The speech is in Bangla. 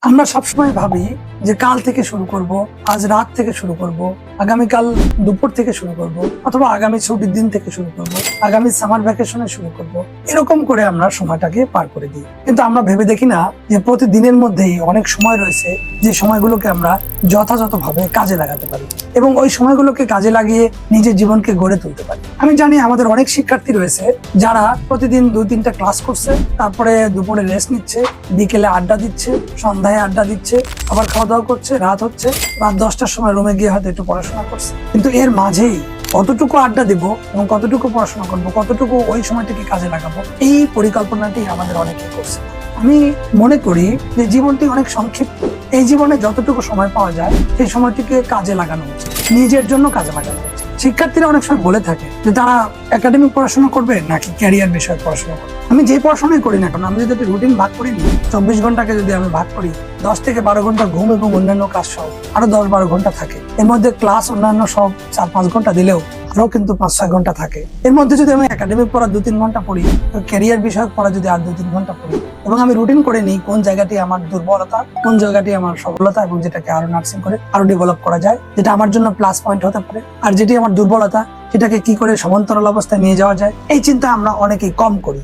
আমরা সবসময় ভাবি যে কাল থেকে শুরু করব, আজ রাত থেকে শুরু করব, আগামীকাল দুপুর থেকে শুরু করব, অথবা আগামী ছুটির দিন থেকে শুরু করব, আগামী সামার ভ্যাকেশনে শুরু করব। এরকম করে আমরা সময়টাকে পার করে দিই, কিন্তু আমরা ভেবে দেখি না যে প্রতিদিনের মধ্যেই অনেক সময় রয়েছে যে সময়গুলোকে আমরা যথাযথভাবে কাজে লাগাতে পারি এবং ওই সময়গুলোকে কাজে লাগিয়ে নিজের জীবনকে গড়ে তুলতে পারি। আমি জানি আমাদের অনেক শিক্ষার্থী রয়েছে যারা প্রতিদিন 2-3টা ক্লাস করছে, তারপরে দুপুরে রেস্ট নিচ্ছে, বিকেলে আড্ডা দিচ্ছে, সন্ধ্যায় আড্ডা দিচ্ছে, আবার খাওয়া দাওয়া করছে, রাত হচ্ছে, রাত 10টার সময় রুমে গিয়ে হয়তো একটু পড়াশোনা করছে। কিন্তু এর মাঝেই কতটুকু আড্ডা দিব এবং কতটুকু পড়াশোনা করবো, কতটুকু ওই সময়টিকে কাজে লাগাবো, এই পরিকল্পনাটি আমাদের অনেকেই করছে। আমি মনে করি যে জীবনটি অনেক সংক্ষিপ্ত। এই জীবনে যতটুকু সময় পাওয়া যায় সেই সময়টিকে কাজে লাগানো উচিত, নিজের জন্য কাজে লাগানো উচিত। শিক্ষার্থীরা অনেক সময় বলে থাকে যে তারা একাডেমিক পড়াশোনা করবে নাকি ক্যারিয়ার বিষয়ে পড়াশোনা করবে। আমি যে পড়াশোনাই করি না কেন, আমি যদি রুটিন ভাগ করি, 24 ঘন্টাকে যদি আমি ভাগ করি, 10 থেকে 12 ঘন্টা ঘুম এবং অন্যান্য কাজ সহ আরো 10-12 ঘন্টা থাকে। এর মধ্যে ক্লাস অন্যান্য সব 4-5 ঘন্টা দিলেও আরো কিন্তু 5-6 ঘন্টা থাকে। এর মধ্যে যদি আমি একাডেমিক পড়া 2-3 ঘন্টা পড়ি, ক্যারিয়ার বিষয়ক পড়া যদি আর 2-3 ঘন্টা পড়ি, এবং আমি রুটিন করে নিই কোন জায়গাটি আমার দুর্বলতা, কোন জায়গাটি আমার সফলতা, এবং যেটাকে আরো নার্সিং করে আরো ডেভেলপ করা যায়, যেটা আমার জন্য প্লাস পয়েন্ট হতে পারে, আর যেটি আমার দুর্বলতা সেটাকে কি করে সমান্তরাল অবস্থায় নিয়ে যাওয়া যায়, এই চিন্তা আমরা অনেকেই কম করি।